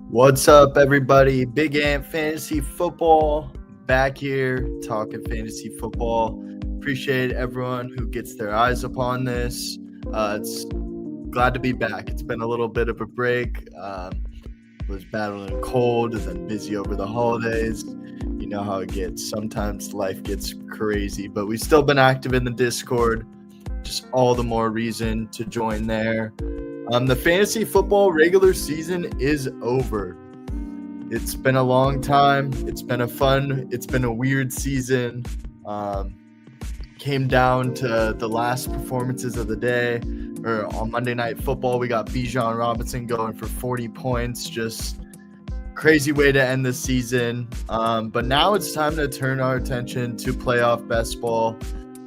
What's up, everybody? Big Ant Fantasy Football back here talking fantasy football. Appreciate everyone who gets their eyes upon this. It's glad to be back. It's been a little bit of a break. Was battling a cold and then busy over the holidays. You know how it gets. Sometimes life gets crazy, but we've still been active in the Discord. Just all the more reason to join there. The fantasy football regular season is over. It's been a long time. It's been a weird season. Came down to the last performances of the day. Or on Monday Night Football, we got Bijan Robinson going for 40 points. Just crazy way to end the season. But now it's time to turn our attention to playoff Bestball.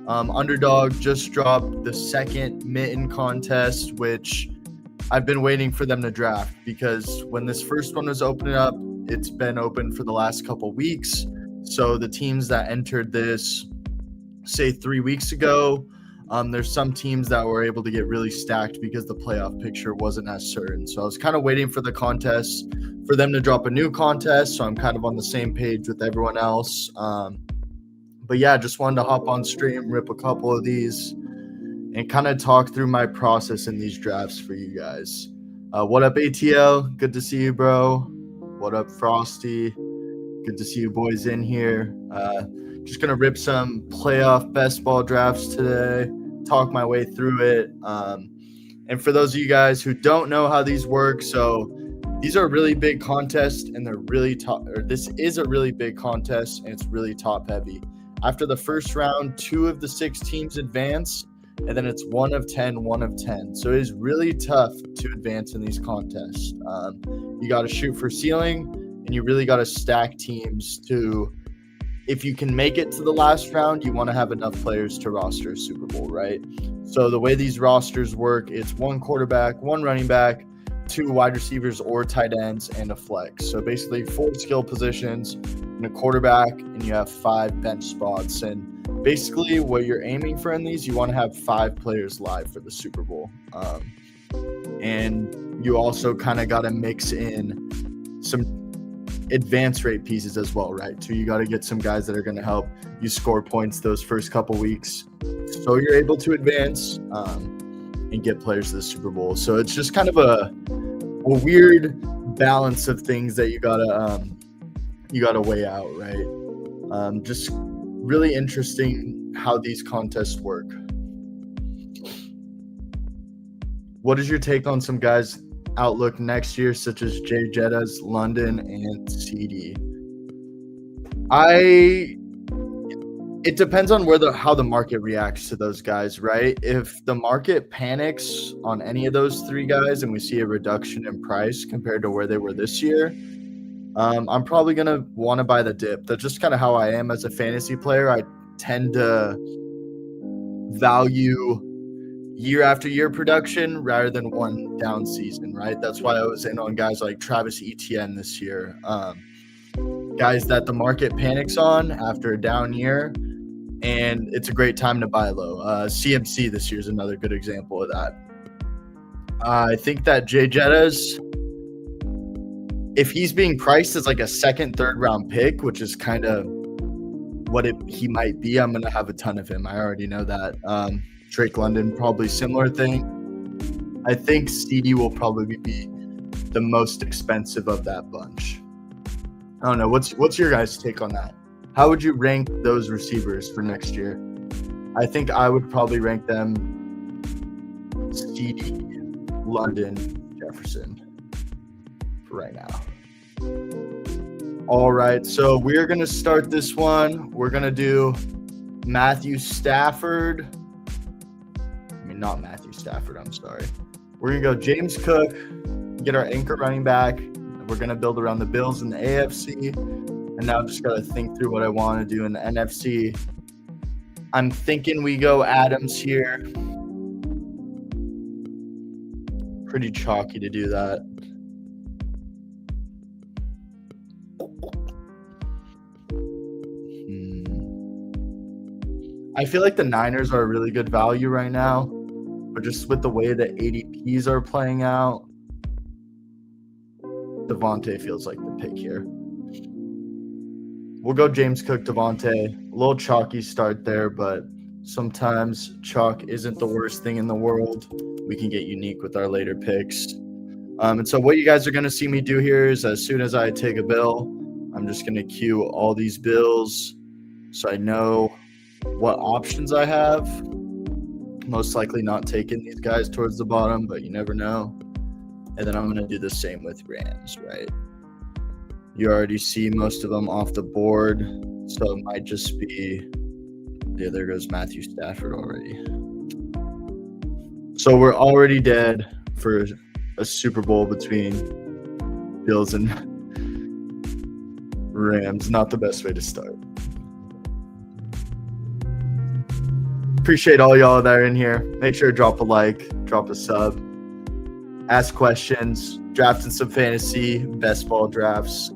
Underdog just dropped the second mitten contest, which I've been waiting for them to draft, because when this first one was opening up, it's been open for the last couple weeks. So the teams that entered this, say 3 weeks ago, there's some teams that were able to get really stacked because the playoff picture wasn't as certain. So I was kind of waiting for the contest, for them to drop a new contest. So I'm kind of on the same page with everyone else. But yeah, just wanted to hop on stream, rip a couple of these, and kind of talk through my process in these drafts for you guys. What up, ATL? Good to see you, bro. What up, Frosty? Good to see you boys in here. Just going to rip some playoff best ball drafts today, talk my way through it. And for those of you guys who don't know how these work, so these are really big contests, and they're really top, or this is a really big contest, and it's really top heavy. After the first round, 2 of the 6 teams advance, and then it's 1 of 10, 1 of 10. So it is really tough to advance in these contests. You got to shoot for ceiling, and you really got to stack teams to, if you can make it to the last round, you want to have enough players to roster a Super Bowl, right? So the way these rosters work, it's 1 quarterback, 1 running back, 2 wide receivers or tight ends, and a flex. So basically 4 skill positions and a quarterback, and you have 5 bench spots. And basically what you're aiming for in these, you want to have 5 players live for the Super Bowl. And you also kind of got to mix in some advance rate pieces as well, right? So you got to get some guys that are going to help you score points those first couple weeks, so you're able to advance and get players to the Super Bowl. So it's just kind of a weird balance of things that you gotta weigh out, right? Just really interesting how these contests work. What is your take on some guys' outlook next year, such as Jay Jettas, London, and CD? It depends on how the market reacts to those guys, right? If the market panics on any of those 3 guys and we see a reduction in price compared to where they were this year, I'm probably going to want to buy the dip. That's just kind of how I am as a fantasy player. I tend to value year after year production rather than one down season, right? That's why I was in on guys like Travis Etienne this year. Guys that the market panics on after a down year, and it's a great time to buy low. CMC this year is another good example of that. I think that Jay Jettas, if he's being priced as like a 2nd, 3rd round pick, which is kind of what he might be, I'm going to have a ton of him. I already know that. Drake London, probably similar thing. I think CD will probably be the most expensive of that bunch. I don't know. What's your guys' take on that? How would you rank those receivers for next year? I think I would probably rank them CD, London, Jefferson for right now. All right, so we're going to start this one. We're going to do Matthew Stafford. Not Matthew Stafford, I'm sorry. We're going to go James Cook, get our anchor running back. We're going to build around the Bills in the AFC. And now I've just got to think through what I want to do in the NFC. I'm thinking we go Adams here. Pretty chalky to do that. I feel like the Niners are a really good value right now, but just with the way the ADPs are playing out, Devontae feels like the pick here. We'll go James Cook, Devontae. A little chalky start there, but sometimes chalk isn't the worst thing in the world. We can get unique with our later picks. And so what you guys are going to see me do here is as soon as I take a bill, I'm just going to queue all these bills so I know what options I have. Most likely not taking these guys towards the bottom, but you never know. And then I'm going to do the same with Rams, right? You already see most of them off the board, so it might just be, yeah, there goes Matthew Stafford already. So we're already dead for a Super Bowl between Bills and Rams. Not the best way to start. Appreciate all y'all that are in here. Make sure to drop a like, drop a sub, ask questions, drafting some fantasy, best ball drafts.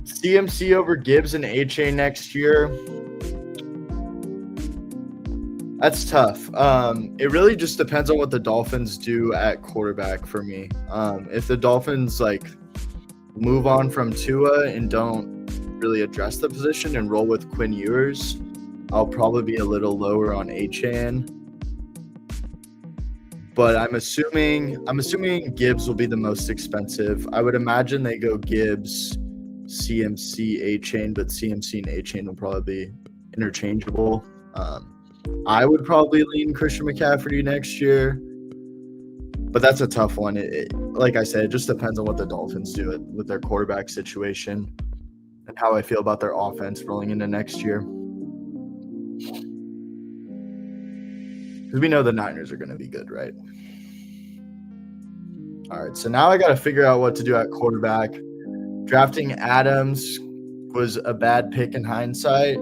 CMC over Gibbs and HA next year. That's tough. It really just depends on what the Dolphins do at quarterback for me. If the Dolphins move on from Tua and don't really address the position and roll with Quinn Ewers, I'll probably be a little lower on HN. But I'm assuming Gibbs will be the most expensive. I would imagine they go Gibbs, CMC, A-Chain, but CMC and A-Chain will probably be interchangeable. I would probably lean Christian McCaffrey next year, but that's a tough one. Like I said, it just depends on what the Dolphins do with their quarterback situation and how I feel about their offense rolling into next year. Because we know the Niners are going to be good, right? All right, so now I got to figure out what to do at quarterback. Drafting Adams was a bad pick in hindsight.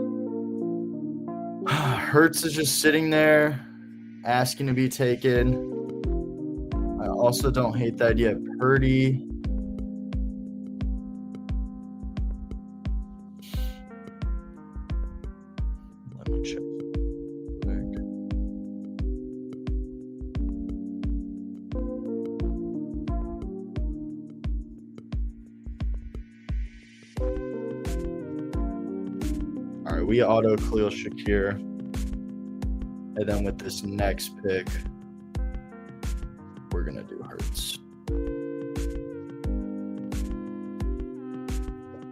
Hurts is just sitting there asking to be taken. I also don't hate the idea of Purdy. Let me check. All right, we auto Khalil Shakir. And then with this next pick, we're going to do Hurts.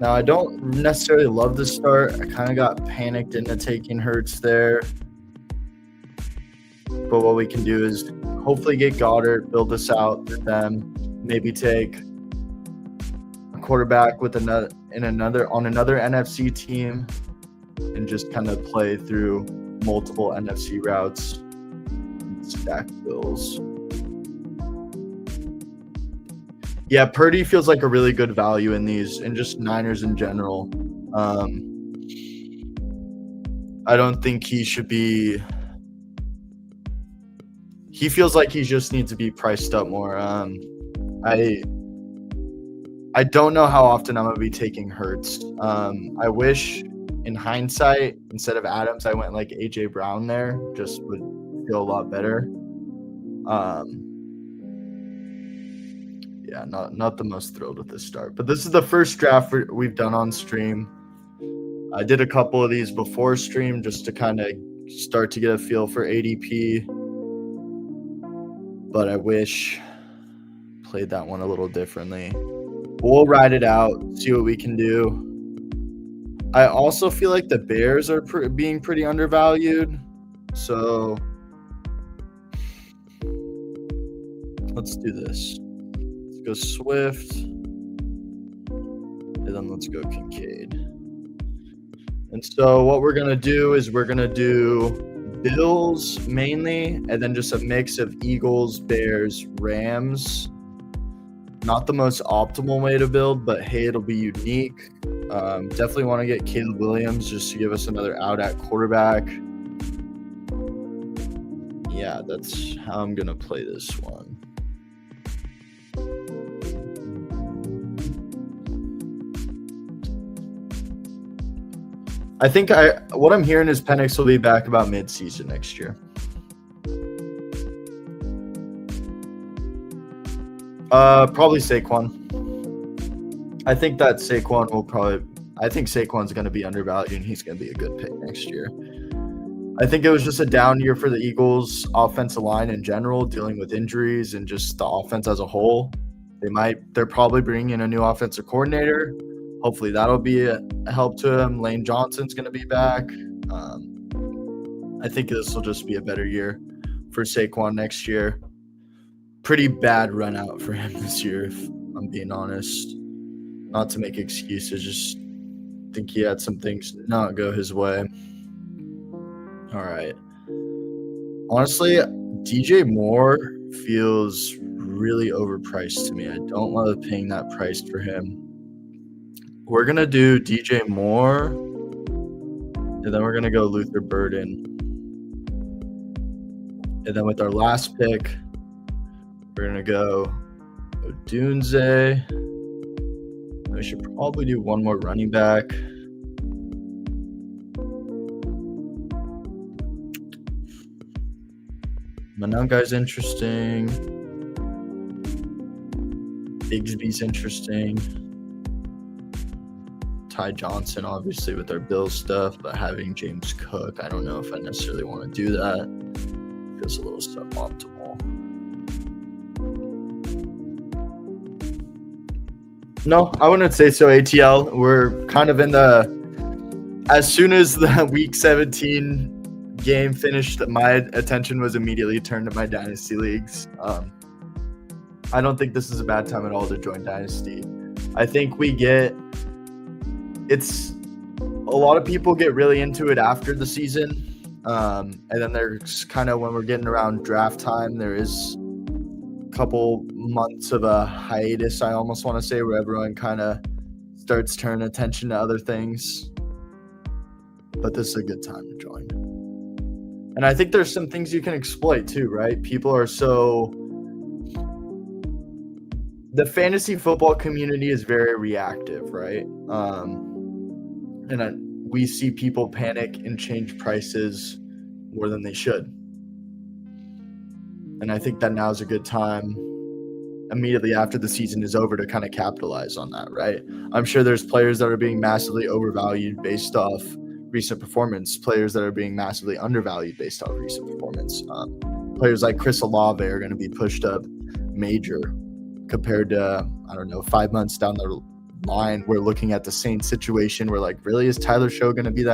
Now, I don't necessarily love the start. I kind of got panicked into taking Hurts there. But what we can do is hopefully get Goddard, build this out with them, maybe take a quarterback with another NFC team and just kind of play through multiple NFC routes and stack bills. Yeah, Purdy feels like a really good value in these and just Niners in general. I don't think he should be. He feels like he just needs to be priced up more. I don't know how often I'm going to be taking Hurts. I wish in hindsight, instead of Adams, I went like A.J. Brown there. Just would feel a lot better. Yeah, not the most thrilled with this start. But this is the first draft we've done on stream. I did a couple of these before stream just to kind of start to get a feel for ADP. But I wish played that one a little differently. We'll ride it out, see what we can do. I also feel like the Bears are being pretty undervalued. So let's do this. Let's go Swift. And then let's go Kincaid. And so what we're going to do is we're going to do Bills mainly, and then just a mix of Eagles, Bears, Rams. Not the most optimal way to build, but hey, it'll be unique. Definitely want to get Caleb Williams just to give us another out at quarterback. Yeah, that's how I'm going to play this one. I think what I'm hearing is Penix will be back about mid-season next year. Probably Saquon. I think that Saquon will probably – I think Saquon's going to be undervalued, and he's going to be a good pick next year. I think it was just a down year for the Eagles' offensive line in general, dealing with injuries and just the offense as a whole. They're probably bringing in a new offensive coordinator. Hopefully that'll be a help to him. Lane Johnson's going to be back. I think this will just be a better year for Saquon next year. Pretty bad run out for him this year, if I'm being honest. Not to make excuses, just think he had some things not go his way. All right. Honestly, DJ Moore feels really overpriced to me. I don't love paying that price for him. We're going to do DJ Moore, and then we're going to go Luther Burden. And then with our last pick, we're going to go Odunze. We should probably do one more running back. Manungai's interesting. Bigsby's interesting. Ty Johnson, obviously, with our Bills stuff, but having James Cook, I don't know if I necessarily want to do that. Feels a little suboptimal. No, I wouldn't say so, ATL. We're kind of in the – as soon as the Week 17 game finished, my attention was immediately turned to my Dynasty leagues. I don't think this is a bad time at all to join Dynasty. I think it's a lot of people get really into it after the season. And then there's kind of when we're getting around draft time, there is a couple months of a hiatus, I almost want to say, where everyone kind of starts turning attention to other things. But this is a good time to join. And I think there's some things you can exploit too, right? People are the fantasy football community is very reactive, right? We see people panic and change prices more than they should. And I think that now is a good time immediately after the season is over to kind of capitalize on that, right? I'm sure there's players that are being massively overvalued based off recent performance, players that are being massively undervalued based off recent performance. Players like Chris Olave are going to be pushed up major compared to, 5 months down the line. We're looking at the same situation. We're like, really, is Tyler Shough going to be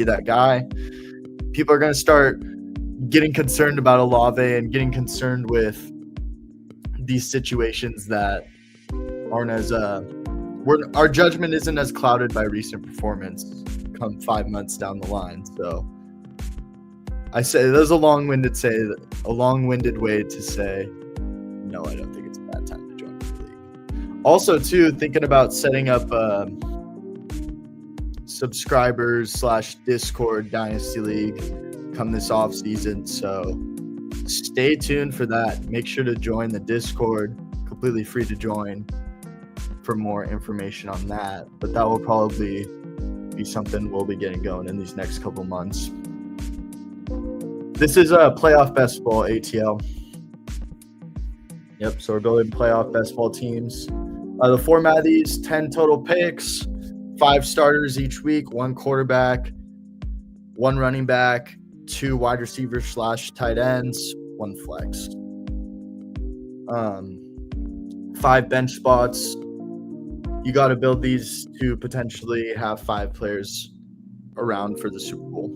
that guy? People are going to start getting concerned about Olave and getting concerned with these situations that aren't as our judgment isn't as clouded by recent performance come 5 months down the line. So I say there's a long-winded way to say no, I don't think it's a bad time to join the league. Also, too, thinking about setting up subscribers/Discord Dynasty League come this off season. So stay tuned for that. Make sure to join the Discord. Completely free to join for more information on that. But that will probably be something we'll be getting going in these next couple months. This is a playoff best ball, ATL. Yep, so we're building playoff best ball teams. The format of these, 10 total picks, 5 starters each week, 1 quarterback, 1 running back, 2 wide receivers / tight ends, 1 flex. 5 bench spots. You got to build these to potentially have 5 players around for the Super Bowl.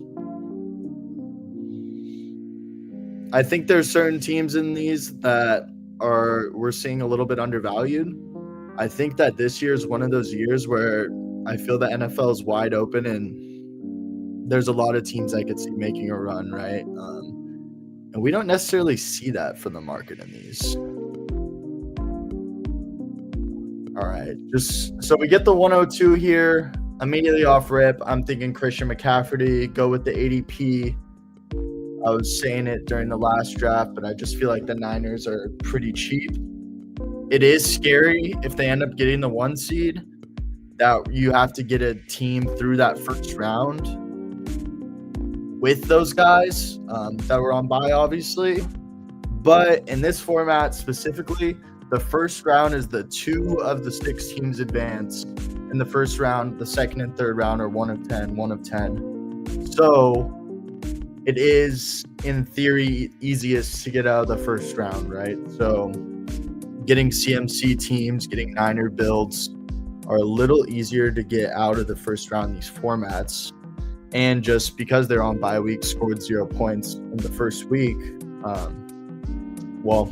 I think there's certain teams in these that we're seeing a little bit undervalued. I think that this year is one of those years where I feel the NFL is wide open and there's a lot of teams I could see making a run, right? And we don't necessarily see that for the market in these. All right, just so we get the 102 here immediately off rip. I'm thinking Christian McCaffrey, go with the ADP. I was saying it during the last draft, but I just feel like the Niners are pretty cheap. It is scary if they end up getting the 1 seed that you have to get a team through that first round with those guys that were on bye, obviously. But in this format specifically, The first round is the 2 of the 6 teams advance. In the first round, the second and third round are 1 of 10, 1 of 10. So it is, in theory, easiest to get out of the first round, right? So getting CMC teams, getting Niner builds are a little easier to get out of the first round in these formats. And just because they're on bye week, scored 0 points in the first week, well,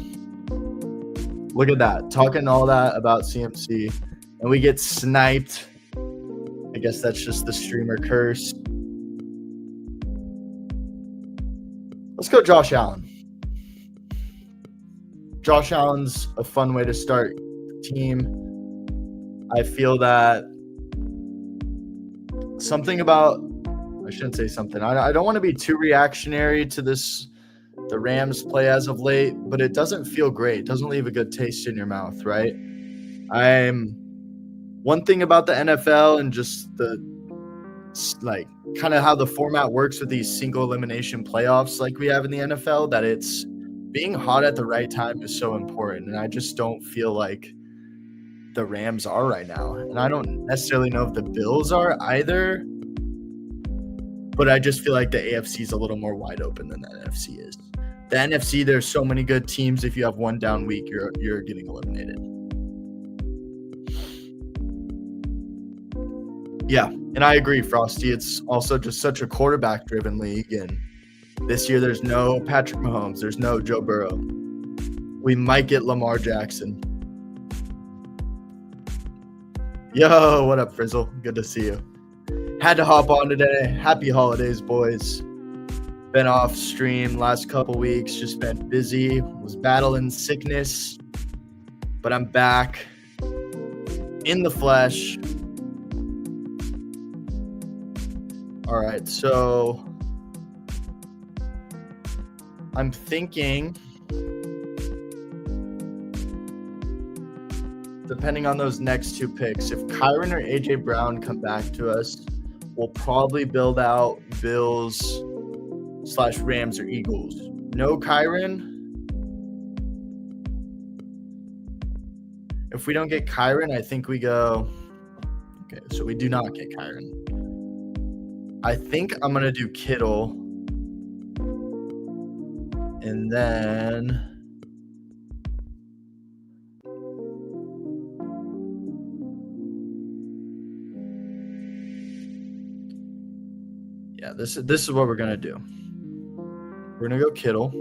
look at that. Talking all that about CMC, and we get sniped. I guess that's just the streamer curse. Let's go Josh Allen. Josh Allen's a fun way to start the team. I feel that something about, I shouldn't say something. I don't want to be too reactionary to the Rams play as of late, but it doesn't feel great. It doesn't leave a good taste in your mouth, right? One thing about the NFL and just the kind of how the format works with these single elimination playoffs like we have in the NFL, that it's being hot at the right time is so important. And I just don't feel like the Rams are right now. And I don't necessarily know if the Bills are either, but I just feel like the AFC is a little more wide open than the NFC is. The NFC, there's so many good teams. If you have one down week, you're getting eliminated. Yeah, and I agree, Frosty. It's also just such a quarterback-driven league, and this year there's no Patrick Mahomes. There's no Joe Burrow. We might get Lamar Jackson. Yo, what up, Frizzle? Good to see you. Had to hop on today. Happy holidays, boys. Been off stream last couple weeks. Just been busy. Was battling sickness. But I'm back in the flesh. All right, so I'm thinking, depending on those next 2 picks, if Kyron or AJ Brown come back to us, we'll probably build out Bills/Rams or Eagles. No Kyron. If we don't get Kyron, I think we go. Okay, so we do not get Kyron. I think I'm going to do Kittle. And then yeah, this is what we're going to do. We're going to go Kittle.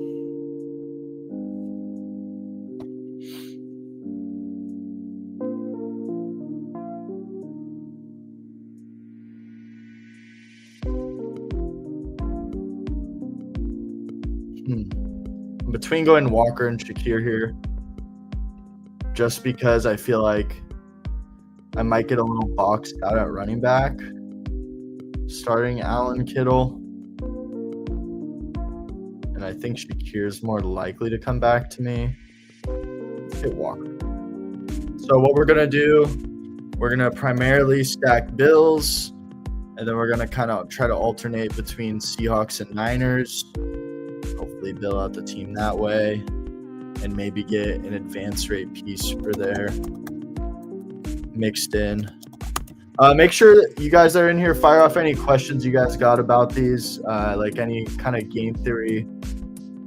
Between going Walker and Shakir here, just because I feel like I might get a little boxed out at running back, starting Allen, Kittle, and I think Shakir's more likely to come back to me. Let's get Walker. So what we're going to do, we're going to primarily stack Bills, and then we're going to kind of try to alternate between Seahawks and Niners. Hopefully build out the team that way and maybe get an advance rate piece for there mixed in. Make sure that you guys are in here, fire off any questions you guys got about these, like any kind of game theory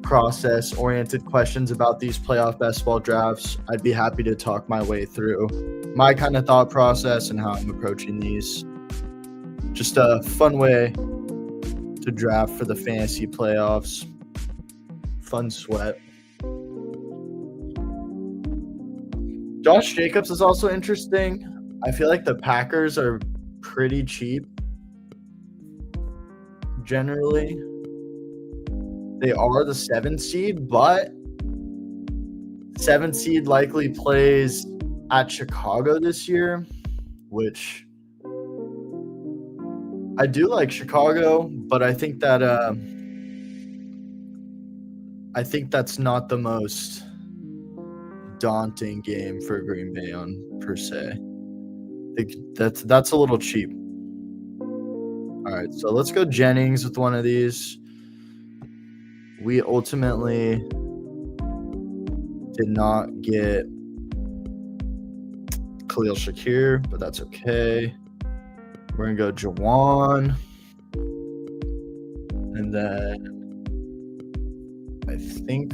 process oriented questions about these playoff best ball drafts. I'd be happy to talk my way through my kind of thought process and how I'm approaching these. Just a fun way to draft for the fantasy playoffs. Fun sweat. Josh Jacobs is also interesting. I feel like the Packers are pretty cheap. Generally, they are the 7th seed, but 7th seed likely plays at Chicago this year, which I do like Chicago, but I think that that's not the most daunting game for Green Bay on per se. I think that's a little cheap. All right, so let's go Jennings with one of these. We ultimately did not get Khalil Shakir, but that's okay. We're going to go Jawan. And then I think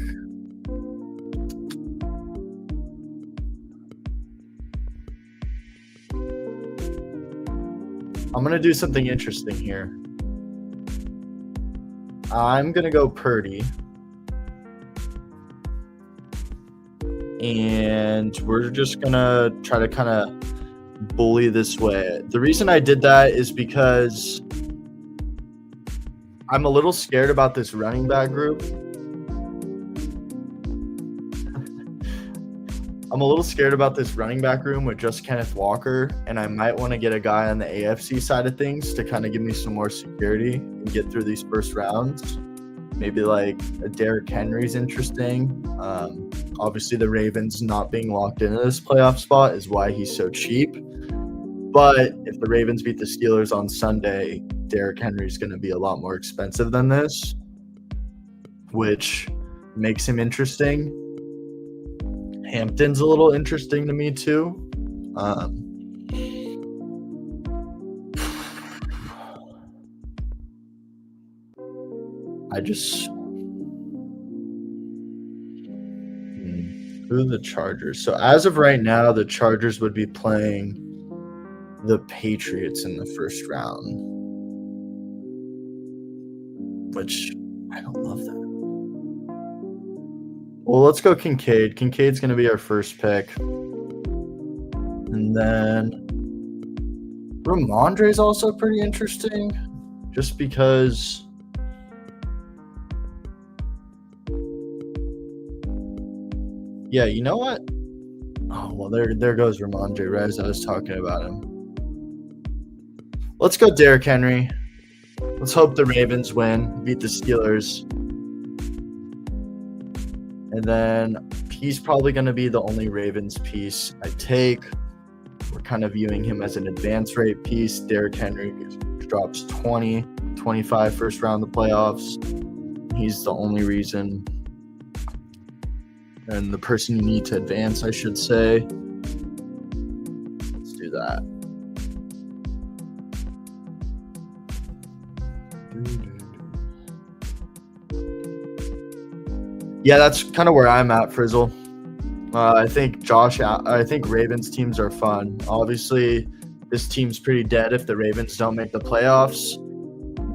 I'm going to do something interesting here. I'm going to go Purdy. And we're just going to try to kind of bully this way. The reason I did that is because I'm a little scared about this running back group. I'm a little scared about this running back room with just Kenneth Walker, and I might want to get a guy on the AFC side of things to kind of give me some more security and get through these first rounds. Maybe like a Derrick Henry's interesting. Obviously, the Ravens not being locked into this playoff spot is why he's so cheap. But if the Ravens beat the Steelers on Sunday, Derrick Henry's going to be a lot more expensive than this, which makes him interesting. Hampton's a little interesting to me too. Who are the Chargers? So as of right now, the Chargers would be playing the Patriots in the first round, which I don't love that. Well, let's go Kincaid. Kincaid's going to be our first pick. And then Ramondre is also pretty interesting just because yeah, you know what? Oh, well, there goes Ramondre right as I was talking about him. Let's go Derrick Henry. Let's hope the Ravens win, beat the Steelers. And then he's probably going to be the only Ravens piece I take. We're kind of viewing him as an advance rate piece. Derrick Henry drops 20, 25 first round of the playoffs. He's the only reason. And the person you need to advance, I should say. Let's do that. Yeah, that's kind of where I'm at, Frizzle. I think Ravens teams are fun. Obviously, this team's pretty dead if the Ravens don't make the playoffs.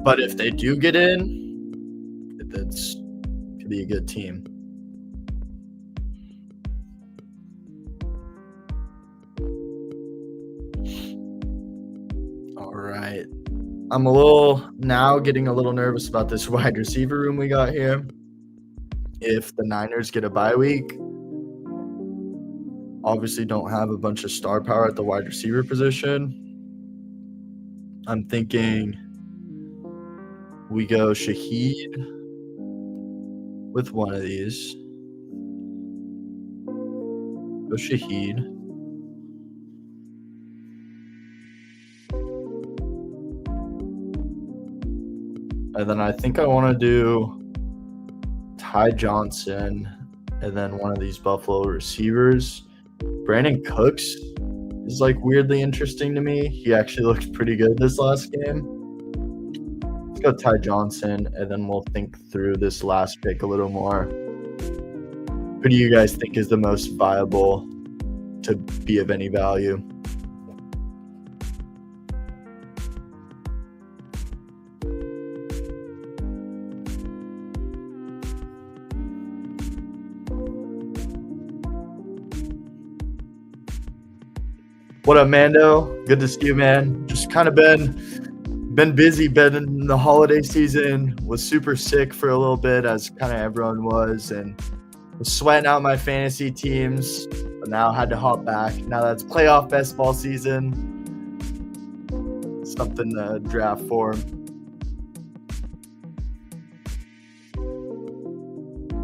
But if they do get in, it's could be a good team. All right. I'm getting a little nervous about this wide receiver room we got here. If the Niners get a bye week, obviously don't have a bunch of star power at the wide receiver position. I'm thinking we go Shaheed with one of these. Go Shaheed. And then I think I want to do Ty Johnson and then one of these Buffalo receivers. Brandon Cooks is like weirdly interesting to me. He actually looked pretty good this last game. Let's go Ty Johnson, and then we'll think through this last pick a little more. Who do you guys think is the most viable to be of any value? What up, Mando? Good to see you, man. Just kind of been busy, been in the holiday season, was super sick for a little bit as kind of everyone was, and was sweating out my fantasy teams, but now had to hop back. Now that's playoff best ball season. Something to draft for.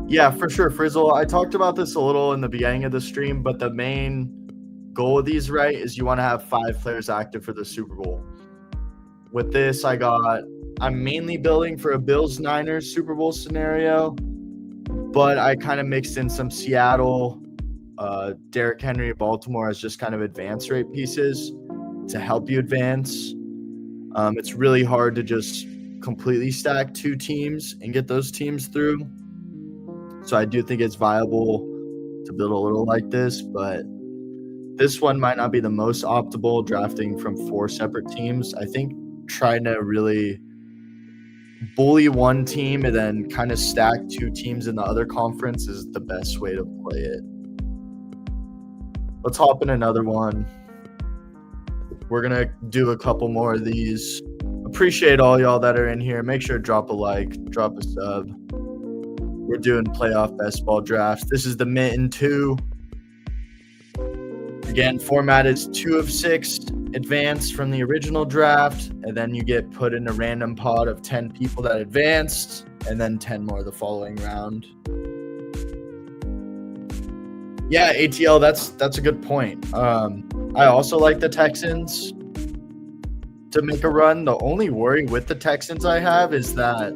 Yeah, for sure, Frizzle. I talked about this a little in the beginning of the stream, but the main goal of these, right, is you want to have 5 players active for the Super Bowl. With this, I'm mainly building for a Bills-Niners Super Bowl scenario, but I kind of mixed in some Seattle Derrick Henry of Baltimore as just kind of advance rate pieces to help you advance. It's really hard to just completely stack two teams and get those teams through. So I do think it's viable to build a little like this, but this one might not be the most optimal drafting from 4 separate teams. I think trying to really bully one team and then kind of stack 2 teams in the other conference is the best way to play it. Let's hop in another one. We're going to do a couple more of these. Appreciate all y'all that are in here. Make sure to drop a like, drop a sub. We're doing playoff best ball drafts. This is the Mitten 2. Again, format is 2 of 6 advanced from the original draft, and then you get put in a random pod of 10 people that advanced, and then 10 more the following round. Yeah, ATL, that's a good point. I also like the Texans to make a run. The only worry with the Texans I have is that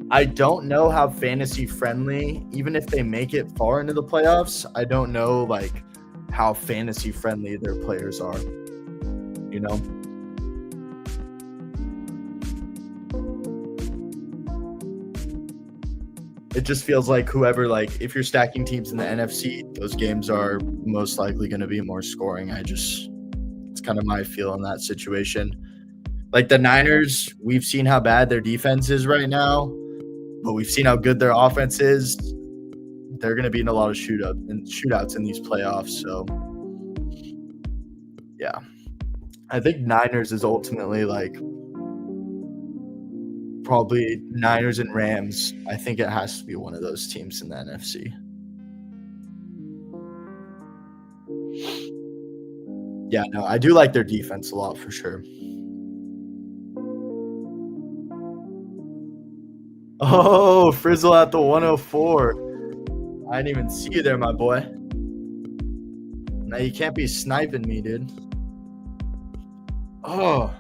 I don't know how fantasy friendly, even if they make it far into the playoffs, I don't know like how fantasy friendly their players are, you know? It just feels like whoever, like if you're stacking teams in the NFC, those games are most likely going to be more scoring. It's kind of my feel in that situation. Like the Niners, we've seen how bad their defense is right now, but we've seen how good their offense is. They're going to be in a lot of shootouts in these playoffs. So, yeah. I think Niners is ultimately like probably Niners and Rams. I think it has to be one of those teams in the NFC. Yeah, no, I do like their defense a lot for sure. Oh, Frizzle at the 104. I didn't even see you there, my boy. Now you can't be sniping me, dude. Oh.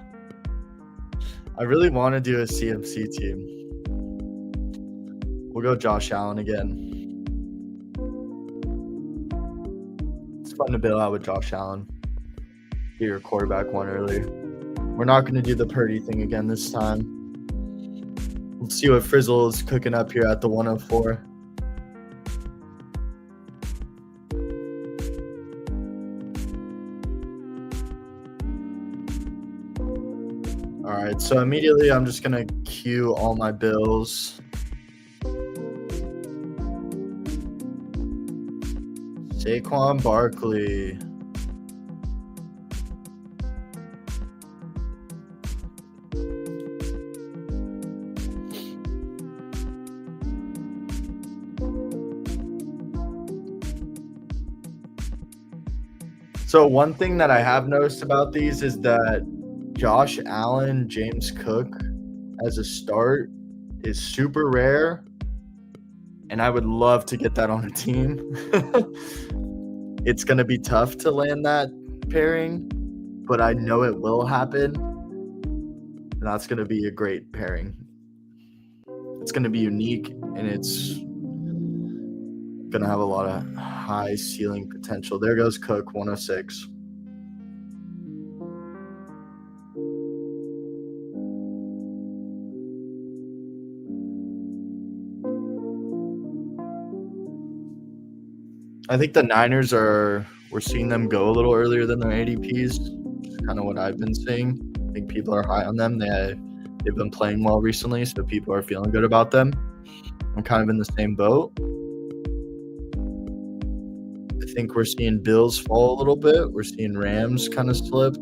I really want to do a CMC team. We'll go Josh Allen again. It's fun to bail out with Josh Allen. Get your quarterback one early. We're not going to do the Purdy thing again this time. Let's see what Frizzle is cooking up here at the 104. All right, so immediately I'm just going to queue all my bills. Saquon Barkley. So one thing that I have noticed about these is that Josh Allen, James Cook as a start is super rare, and I would love to get that on a team. It's going to be tough to land that pairing, but I know it will happen, and that's going to be a great pairing. It's going to be unique, and it's going to have a lot of high ceiling potential. There goes Cook, 106. I think the Niners we're seeing them go a little earlier than their ADPs. It's kind of what I've been seeing. I think people are high on them. They've been playing well recently, so people are feeling good about them. I'm kind of in the same boat. I think we're seeing Bills fall a little bit. We're seeing Rams kind of slip.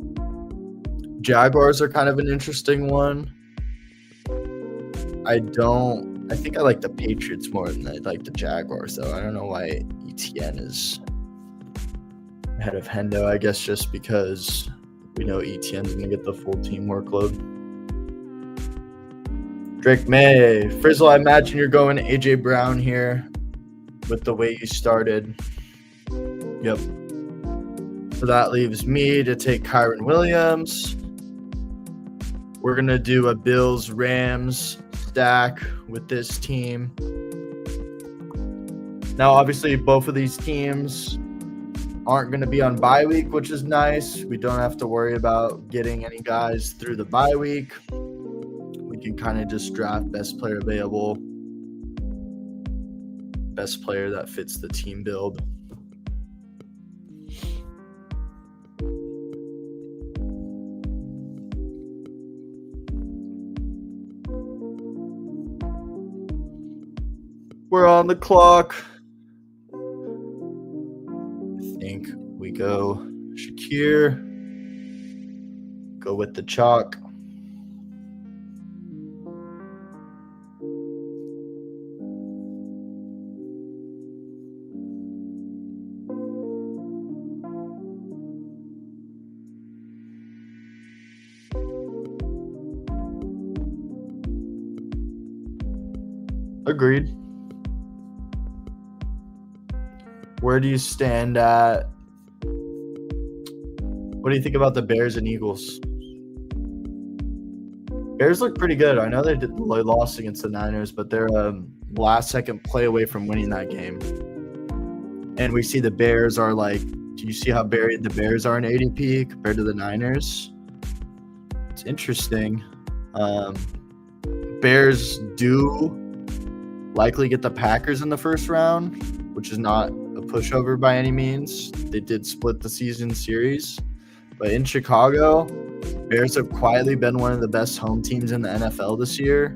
Jaguars are kind of an interesting one. I think I like the Patriots more than I like the Jaguars, though. I don't know why ETN is ahead of Hendo. I guess just because we know ETN's going to get the full team workload. Drake May. Frizzle, I imagine you're going A.J. Brown here with the way you started. Yep. So that leaves me to take Kyron Williams. We're going to do a Bills-Rams stack with this team. Now, obviously, both of these teams aren't going to be on bye week, which is nice. We don't have to worry about getting any guys through the bye week. We can kind of just draft best player available, best player that fits the team build. We're on the clock. I think we go Shakir. Go with the chalk. Agreed. Where do you stand at? What do you think about the Bears and Eagles? Bears look pretty good. I know they lost against the Niners, but they're a last-second play away from winning that game. And we see the Bears are like, do you see how buried the Bears are in ADP compared to the Niners? It's interesting. Bears do likely get the Packers in the first round, which is not a pushover by any means. They did split the season series. But in Chicago, Bears have quietly been one of the best home teams in the NFL this year.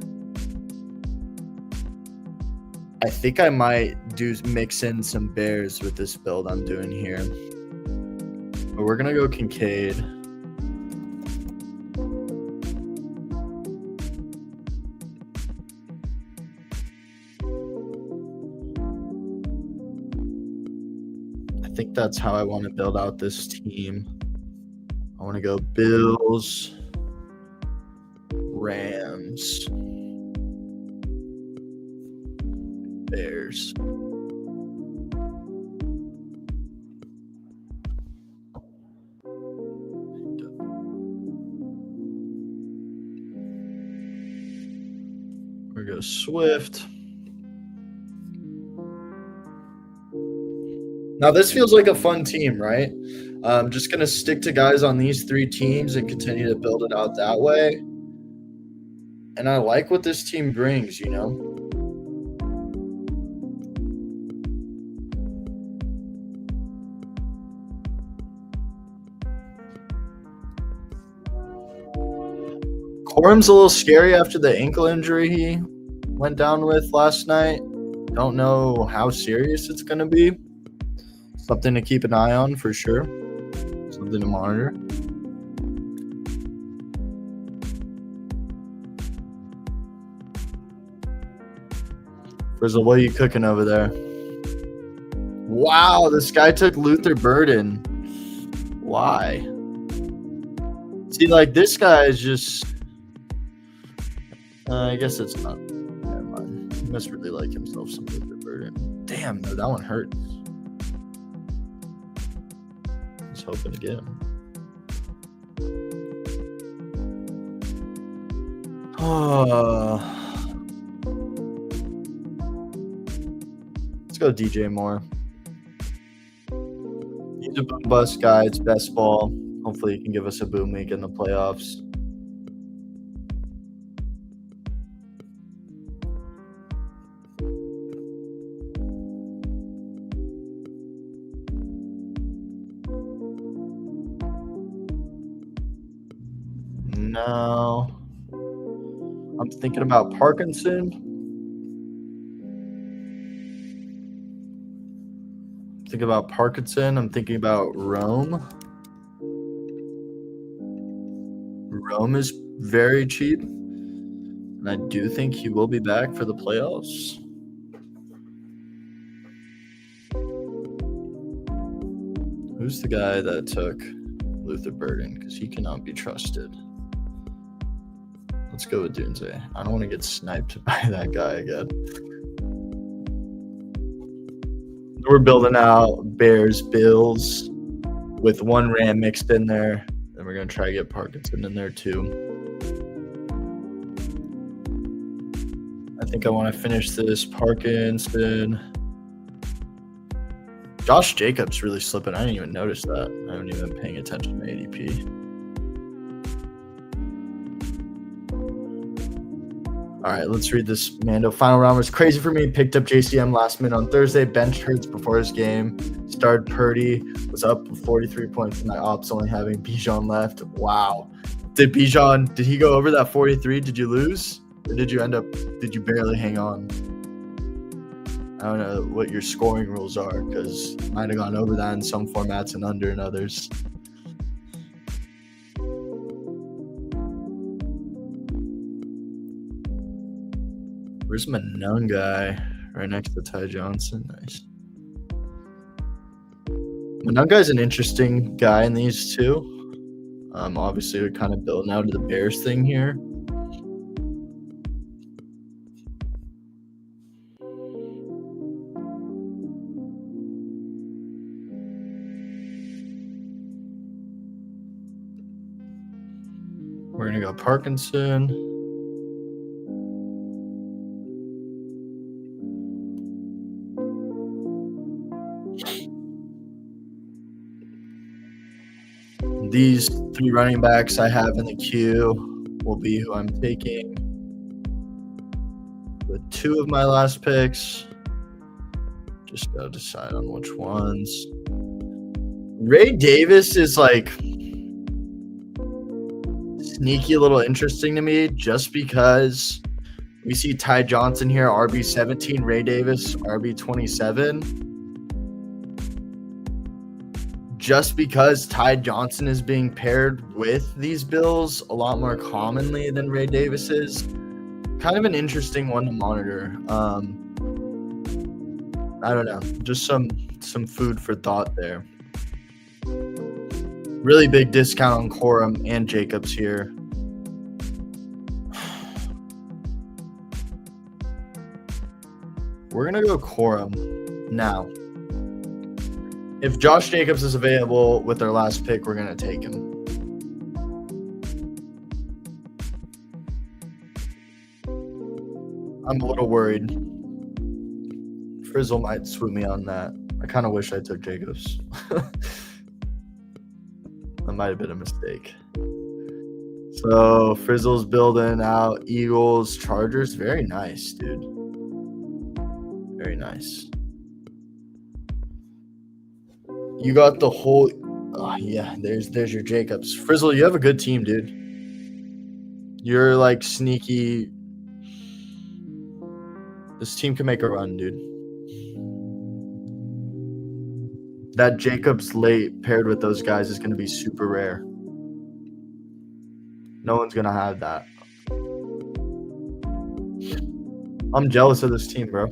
I think I might mix in some Bears with this build I'm doing here. But we're going to go Kincaid. I think that's how I want to build out this team. I want to go Bills, Rams, Bears. We're going to go Swift. Now, this feels like a fun team, right? I'm just going to stick to guys on these three teams and continue to build it out that way. And I like what this team brings, you know? Corum's a little scary after the ankle injury he went down with last night. Don't know how serious it's going to be. Something to keep an eye on for sure. Something to monitor. Frizzle, what are you cooking over there? Wow, this guy took Luther Burden. Why? See, like, this guy is just... I guess it's not... Never mind. He must really like himself some Luther Burden. Damn, no, that one hurts. Hoping to get him. Let's go DJ Moore. He's a boom bust guy. It's best ball. Hopefully he can give us a boom week in the playoffs. No. I'm thinking about Parkinson. I'm thinking about Rome. Rome is very cheap. And I do think he will be back for the playoffs. Who's the guy that took Luther Burden? Because he cannot be trusted. Let's go with Dunze. I don't want to get sniped by that guy again. We're building out Bears, Bills with one Ram mixed in there. Then we're going to try to get Parkinson in there too. I think I want to finish this Parkinson, Josh Jacobs really slipping. I didn't even notice that. I haven't even been paying attention to ADP. All right, let's read this. Mando, final round was crazy for me. Picked up JCM last minute on Thursday. Benched Hurts before his game. Started Purdy. Was up 43 points in my ops, only having Bijan left. Wow. Did he go over that 43? Did you lose? Or did you barely hang on? I don't know what your scoring rules are, because you might have gone over that in some formats and under in others. Where's my known guy? Right next to Ty Johnson. Nice. My known guy's an interesting guy in these two. Obviously, we're kind of building out of the Bears thing here. We're going to go Parkinson. These three running backs I have in the queue will be who I'm taking with two of my last picks. Just got to decide on which ones. Ray Davis is like sneaky a little interesting to me just because we see Ty Johnson here, RB17, Ray Davis, RB27. Just because Ty Johnson is being paired with these Bills a lot more commonly than Ray Davis is. Kind of an interesting one to monitor. I don't know. Just some food for thought there. Really big discount on Corum and Jacobs here. We're going to go Corum now. If Josh Jacobs is available with their last pick, we're going to take him. I'm a little worried. Frizzle might swoop me on that. I kind of wish I took Jacobs. That might have been a mistake. So Frizzle's building out Eagles, Chargers. Very nice, dude. Very nice. You got the whole yeah, there's your Jacobs. Frizzle, you have a good team, dude. You're like sneaky. This team can make a run, dude. That Jacobs late paired with those guys is going to be super rare. No one's going to have that. I'm jealous of this team, bro.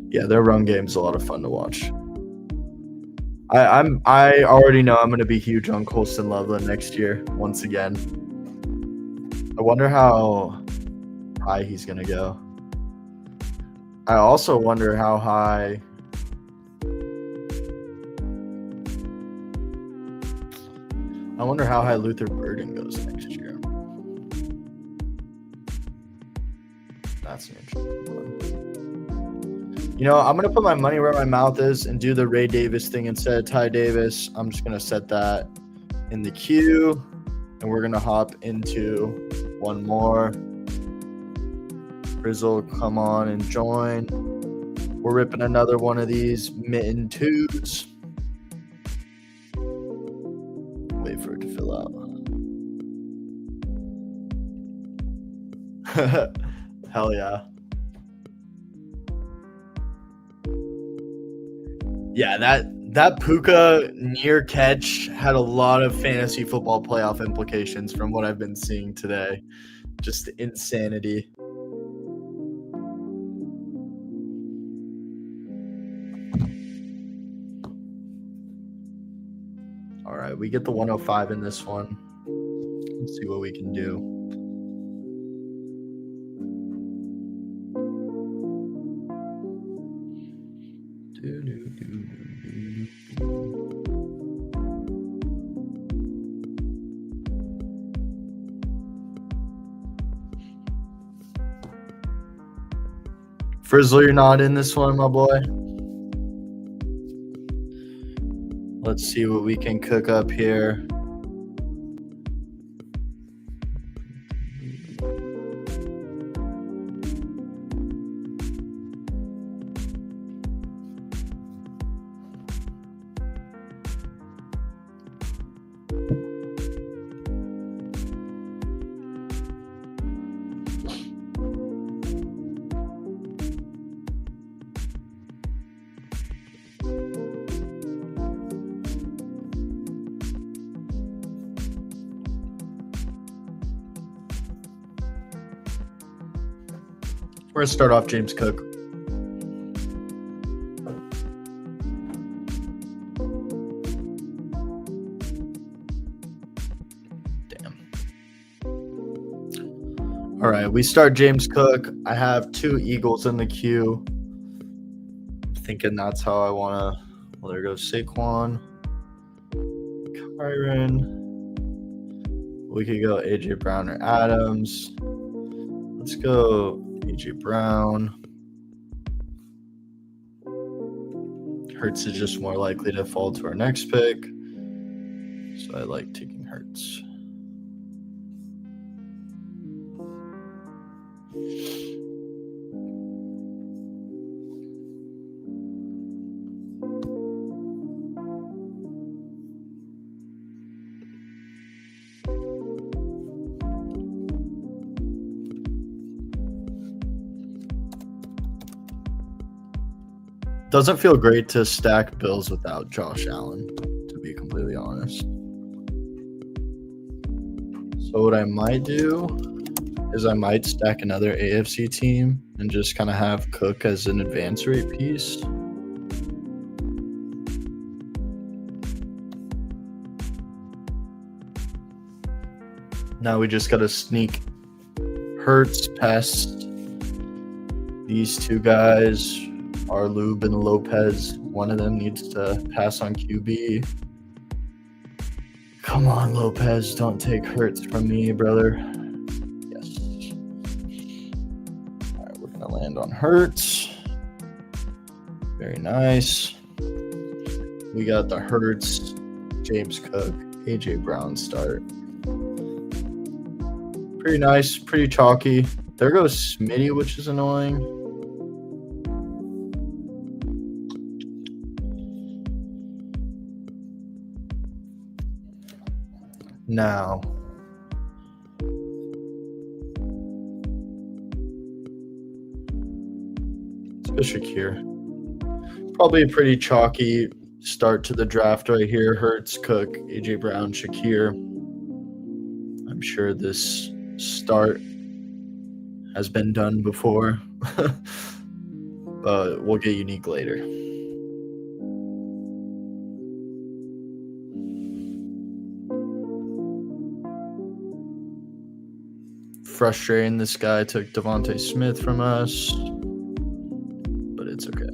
Yeah, their run game is a lot of fun to watch. I already know I'm going to be huge on Colston Loveland next year once again. I wonder how high he's going to go. I also wonder how high Luther Burden goes next year. That's an interesting one. You know, I'm going to put my money where my mouth is and do the Ray Davis thing instead of Ty Davis. I'm just going to set that in the queue, and we're going to hop into one more. Frizzle, come on and join. We're ripping another one of these mitten twos. Wait for it to fill out. Hell yeah. Yeah, that Puka near catch had a lot of fantasy football playoff implications from what I've been seeing today. Just insanity. All right, we get the 105 in this one. Let's see what we can do. Frizzle, you're not in this one, my boy. Let's see what we can cook up here. We're going to start off James Cook. Damn. All right, we start James Cook. I have 2 Eagles in the queue. I'm thinking that's how I want to. Well, there goes Saquon. Kyron. We could go A.J. Brown or Adams. Let's go A.J. Brown. Hurts is just more likely to fall to our next pick. So I like taking Hurts. Doesn't feel great to stack Bills without Josh Allen, to be completely honest. So what I might do is I might stack another AFC team and just kind of have Cook as an advance rate piece. Now we just got to sneak Hurts past these 2 guys. Arlube and Lopez. One of them needs to pass on QB. Come on, Lopez. Don't take Hurts from me, brother. Yes. All right, we're going to land on Hurts. Very nice. We got the Hurts, James Cook, A.J. Brown start. Pretty nice, pretty chalky. There goes Smitty, which is annoying. Now, let's go Shakir. Probably a pretty chalky start to the draft right here. Hurts, Cook, A.J. Brown, Shakir. I'm sure this start has been done before, but we'll get unique later. Frustrating, this guy took Devontae Smith from us, but it's okay.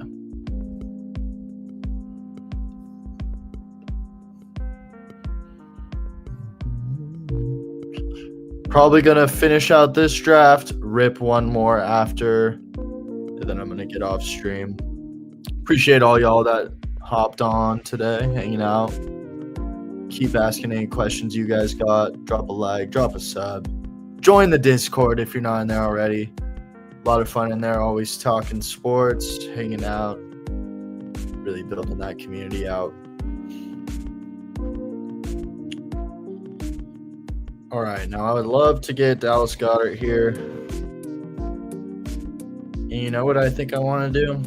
Probably gonna finish out this draft, rip one more after, and then I'm gonna get off stream. Appreciate all y'all that hopped on today, hanging out. Keep asking any questions you guys got. Drop a like, drop a sub. Join the Discord if you're not in there already. A lot of fun in there, always talking sports, hanging out, really building that community out. All right, now I would love to get Dallas Goedert here. And you know what I think I want to do?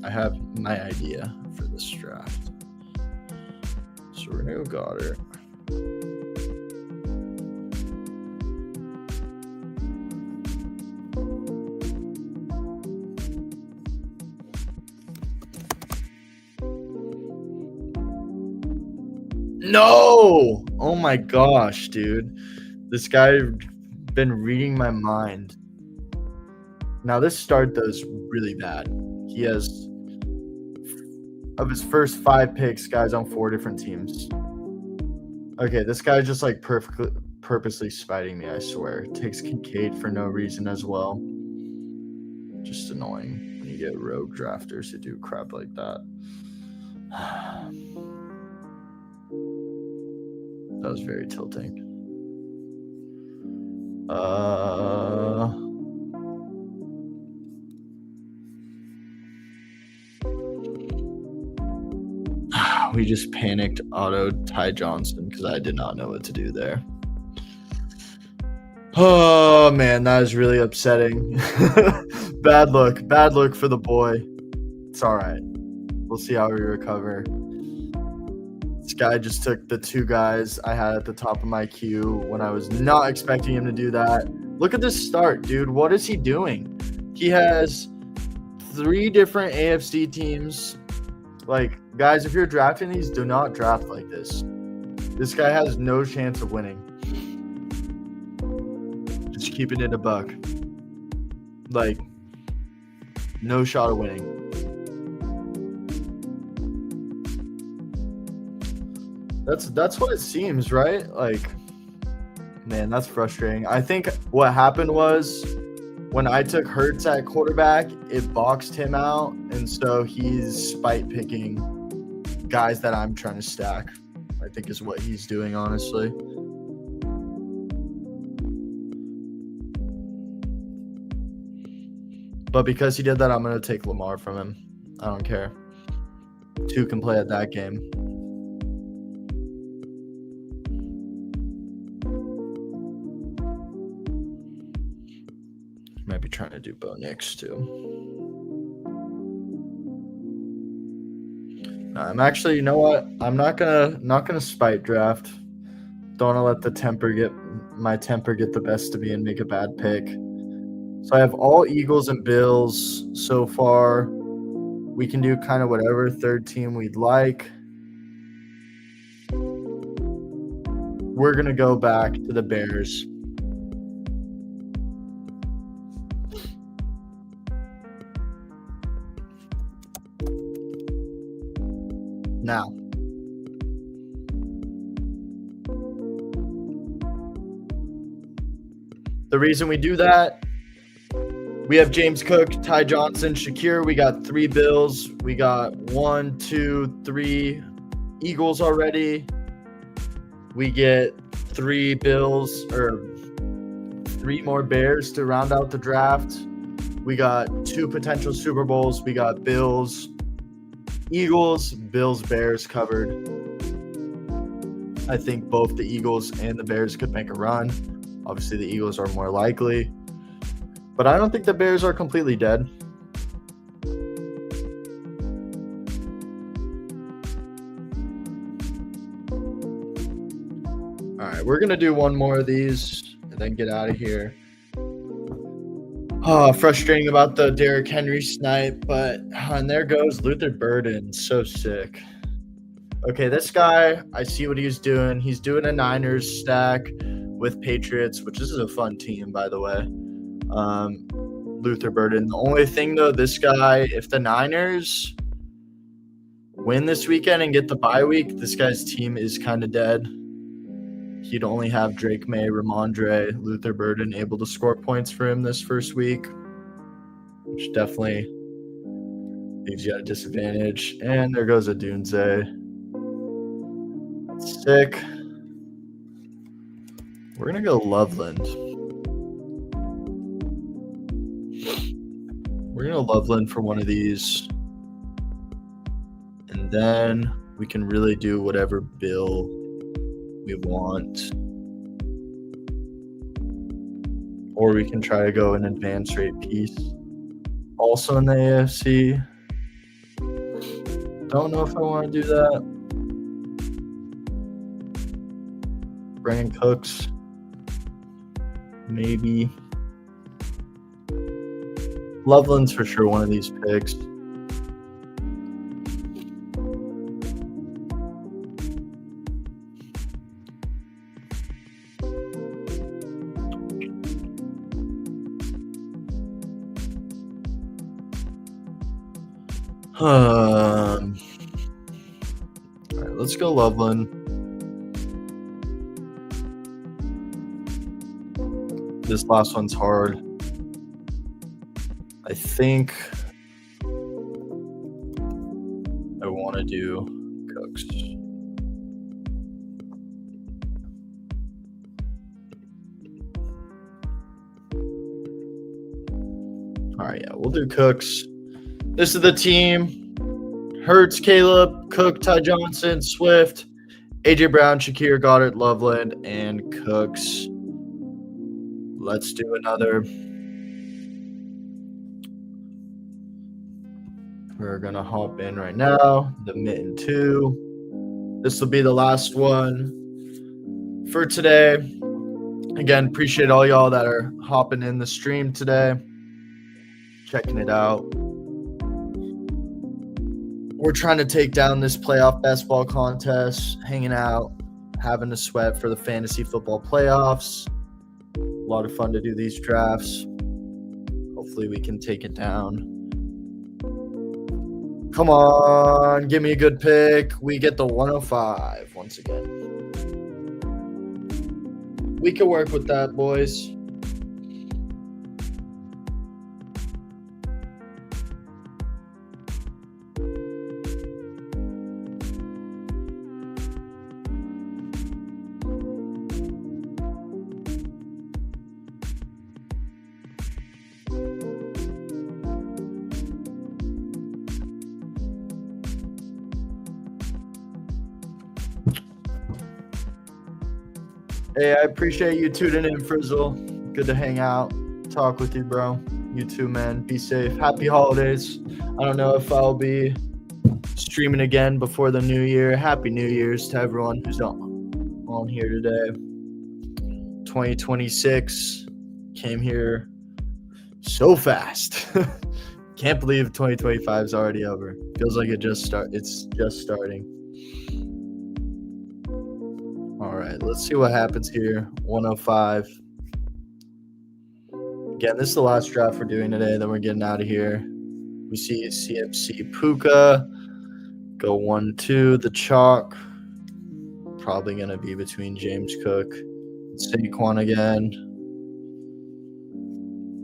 I have my idea for this draft. So we're going to go Goedert. No! Oh my gosh, dude. This guy been reading my mind. Now this start does really bad. He has, of his first 5 picks, guys on 4 different teams. Okay, this guy's just like purposely spiting me, I swear. Takes Kincaid for no reason as well. Just annoying when you get rogue drafters who do crap like that. That was very tilting. We just panicked auto Ty Johnson because I did not know what to do there. Oh man, that is really upsetting. Bad look for the boy. It's all right. We'll see how we recover. This guy just took the 2 guys I had at the top of my queue when I was not expecting him to do that. Look at this start, dude. What is he doing? He has 3 different AFC teams. Like, guys, if you're drafting these, do not draft like this. This guy has no chance of winning. Just keeping it a buck. Like, no shot of winning. That's what it seems, right? Like, man, that's frustrating. I think what happened was when I took Hurts at quarterback, it boxed him out, and so he's spite picking guys that I'm trying to stack, I think is what he's doing, honestly. But because he did that, I'm going to take Lamar from him. I don't care. 2 can play at that game. Might be trying to do Bo Nix too. I'm actually, you know what? I'm not gonna spite draft. Don't wanna let my temper get the best of me and make a bad pick. So I have all Eagles and Bills so far. We can do kind of whatever third team we'd like. We're gonna go back to the Bears. Now, the reason we do that, we have James Cook, Ty Johnson, Shakir. We got 3 Bills. We got 1, 2, 3 Eagles already. We get 3 Bills or 3 more Bears to round out the draft. We got 2 potential Super Bowls. We got Bills, Eagles, Bills, Bears covered. I think both the Eagles and the Bears could make a run. Obviously, the Eagles are more likely. But I don't think the Bears are completely dead. All right, we're going to do one more of these and then get out of here. Oh, frustrating about the Derrick Henry snipe, and there goes Luther Burden. So sick. Okay, this guy, I see what he's doing. He's doing a Niners stack with Patriots, which is a fun team, by the way. Luther Burden. The only thing, though, this guy, if the Niners win this weekend and get the bye week, this guy's team is kind of dead. He'd only have Drake May, Ramondre, Luther Burden able to score points for him this first week, which definitely leaves you at a disadvantage. And there goes a Dunze. Sick. We're going to go Loveland. We're going to Loveland for one of these. And then we can really do whatever bill we want. Or we can try to go an advance rate piece. Also in the AFC. Don't know if I want to do that. Brandon Cooks. Maybe. Loveland's for sure one of these picks. All right, let's go Loveland. This last one's hard. I I think I want to do Cooks. All right, yeah, we'll do Cooks. This is the team. Hurts, Caleb, Cook, Ty Johnson, Swift, AJ Brown, Shakir, Goddard, Loveland, and Cooks. Let's do another. We're going to hop in right now. The Mitten 2. This will be the last one for today. Again, appreciate all y'all that are hopping in the stream today, checking it out. We're trying to take down this playoff best ball contest, hanging out, having a sweat for the fantasy football playoffs. A lot of fun to do these drafts. Hopefully we can take it down. Come on, give me a good pick. We get the 105 once again. We can work with that, boys. Hey, I appreciate you tuning in, Frizzle. Good to hang out, talk with you, bro. You too, man. Be safe. Happy holidays. I don't know if I'll be streaming again before the new year. Happy New Year's to everyone who's on here today. 2026 came here so fast. Can't believe 2025 is already over. Feels like it's just starting. All right, let's see what happens here. 105. Again, this is the last draft we're doing today. Then we're getting out of here. We see CMC Puka go 1-2. The chalk probably going to be between James Cook and Saquon again.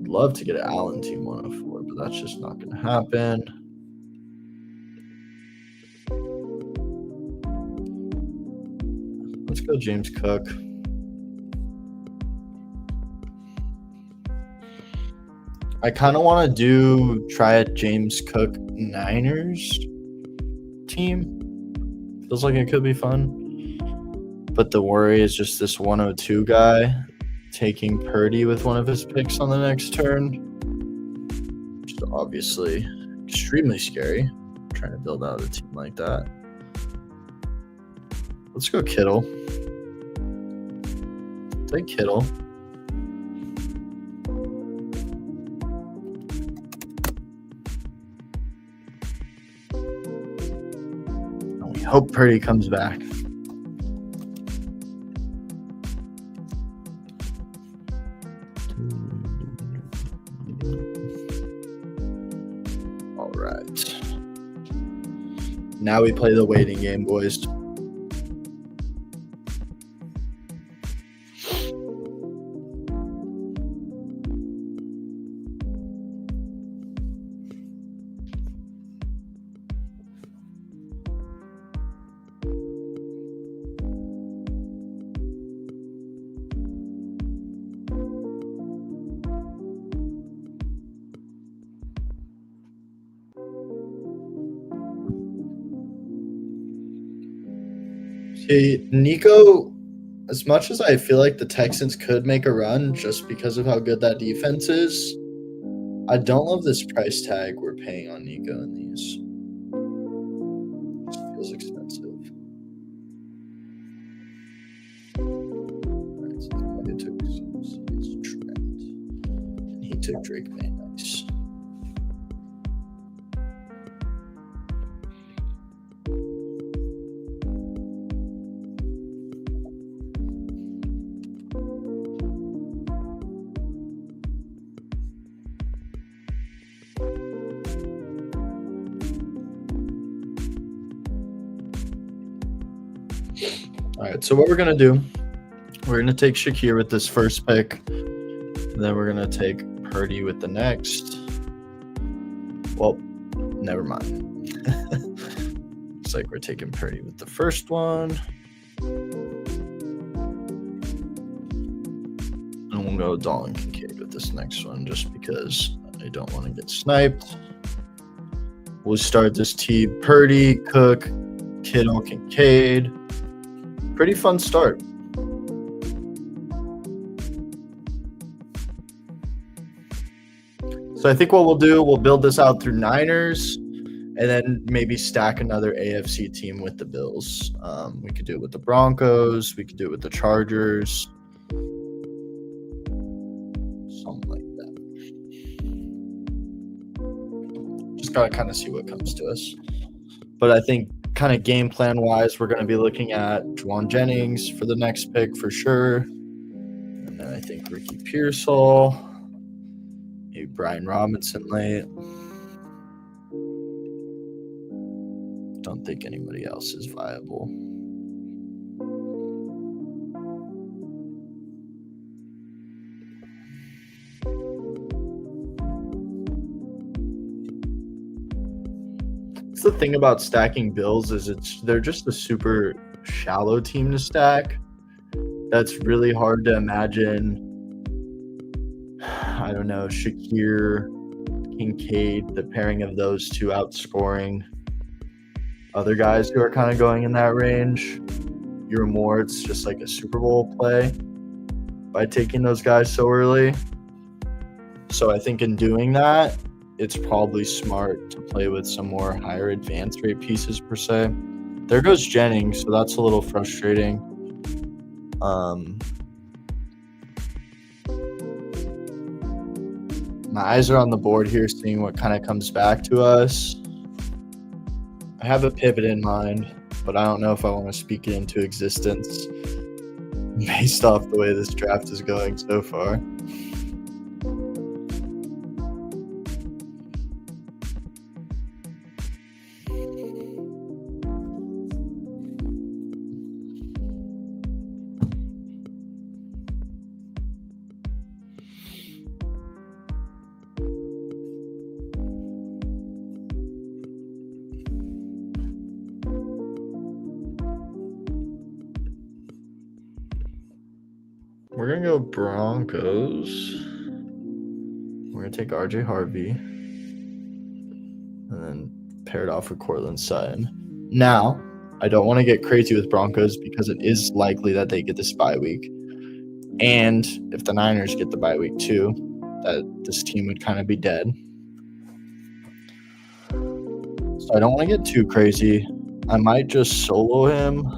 Love to get an Allen team 104, but that's just not going to happen. Let's go James Cook. I kind of want to try a James Cook Niners team. Feels like it could be fun. But the worry is just this 102 guy taking Purdy with one of his picks on the next turn. Which is obviously extremely scary. Trying to build out a team like that. Let's go Kittle. Take Kittle. And we hope Purdy comes back. All right. Now we play the waiting game, boys. Hey, Nico, as much as I feel like the Texans could make a run just because of how good that defense is, I don't love this price tag we're paying on Nico in these. It feels expensive. All right, so I took Trent, and he took Drake May. Nice. All right, so what we're going to do, we're going to take Shakir with this first pick, and then we're going to take Purdy with the next. Well, never mind. Looks like we're taking Purdy with the first one. And we'll go Dalton Kincaid with this next one just because I don't want to get sniped. We'll start this team. Purdy, Cook, Kittle, Kincaid. Pretty fun start. So I think what we'll do, we'll build this out through Niners and then maybe stack another AFC team with the Bills. We could do it with the Broncos. We could do it with the Chargers. Something like that. Just got to kind of see what comes to us. But I think kind of game plan wise, we're going to be looking at Juwan Jennings for the next pick for sure. And then I think Ricky Pearsall. Maybe Brian Robinson late. Don't think anybody else is viable. That's the thing about stacking Bills is they're just a super shallow team to stack. That's really hard to imagine. I don't know, Shakir, Kincaid, the pairing of those two outscoring other guys who are kind of going in that range. You're more, it's just like a Super Bowl play by taking those guys so early. So I think in doing that, it's probably smart to play with some more higher advance rate pieces per se. There goes Jennings, so that's a little frustrating. My eyes are on the board here, seeing what kind of comes back to us. I have a pivot in mind, but I don't know if I want to speak it into existence based off the way this draft is going so far. We're going to go Broncos. We're going to take RJ Harvey. And then pair it off with Cortland Sutton. Now, I don't want to get crazy with Broncos because it is likely that they get this bye week. And if the Niners get the bye week too, that this team would kind of be dead. So I don't want to get too crazy. I might just solo him.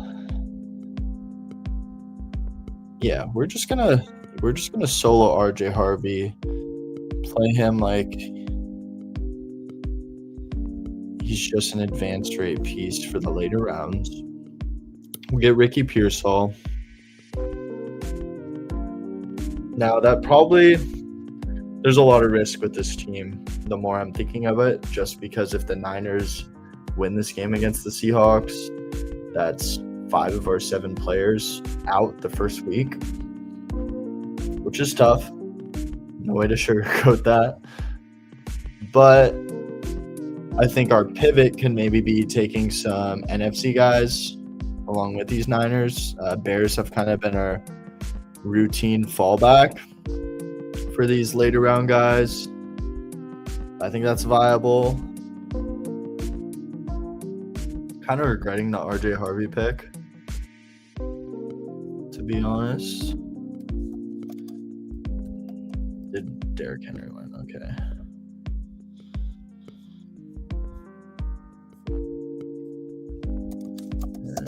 Yeah, we're just gonna solo RJ Harvey, play him like he's just an advanced rate piece for the later rounds. We'll get Ricky Pearsall. Now that probably there's a lot of risk with this team. The more I'm thinking of it, just because if the Niners win this game against the Seahawks, that's 5 of our 7 players out the first week, which is tough. No way to sugarcoat that. But I think our pivot can maybe be taking some NFC guys along with these Niners. Bears have kind of been our routine fallback for these later round guys. I think that's viable. Kind of regretting the RJ Harvey pick, to be honest. Did Derrick Henry win? Okay.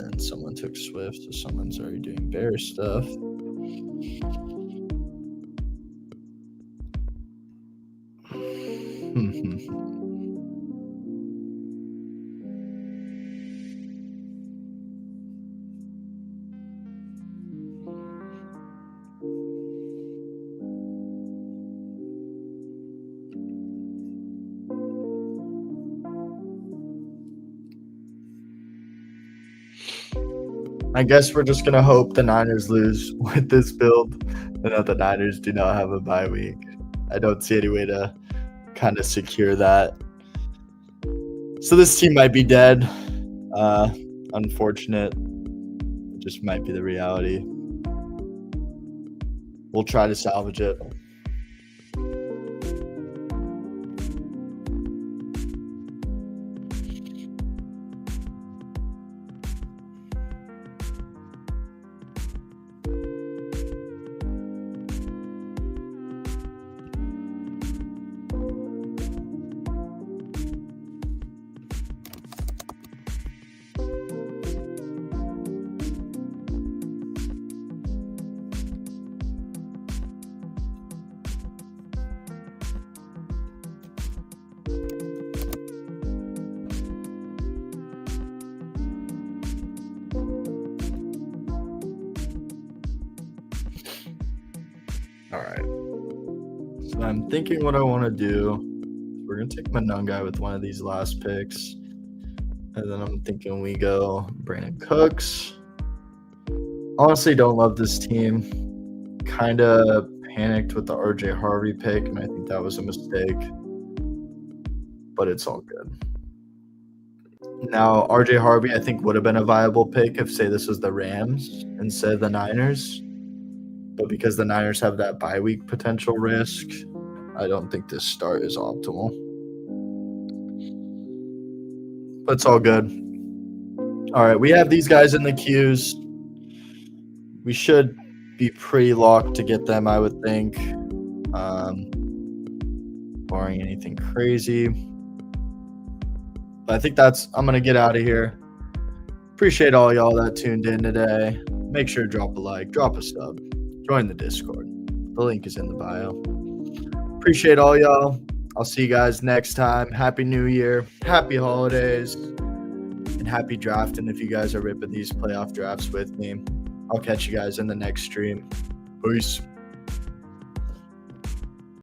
And someone took Swift, so someone's already doing Bear stuff. I guess we're just going to hope the Niners lose with this build and that the Niners do not have a bye week. I don't see any way to kind of secure that. So this team might be dead. Unfortunate. It just might be the reality. We'll try to salvage it. All right. So I'm thinking what I want to do. We're going to take Monungai with one of these last picks. And then I'm thinking we go Brandon Cooks. Honestly, don't love this team. Kind of panicked with the RJ Harvey pick, and I think that was a mistake. But it's all good. Now, RJ Harvey, I think, would have been a viable pick if, say, this was the Rams instead of the Niners. But because the Niners have that bye week potential risk, I don't think this start is optimal. But it's all good. All right, we have these guys in the queues. We should be pretty locked to get them, I would think, barring anything crazy. But I think I'm going to get out of here. Appreciate all y'all that tuned in today. Make sure to drop a like, drop a sub. Join the Discord. The link is in the bio. Appreciate all y'all. I'll see you guys next time. Happy New Year. Happy holidays. And happy drafting if you guys are ripping these playoff drafts with me. I'll catch you guys in the next stream. Peace.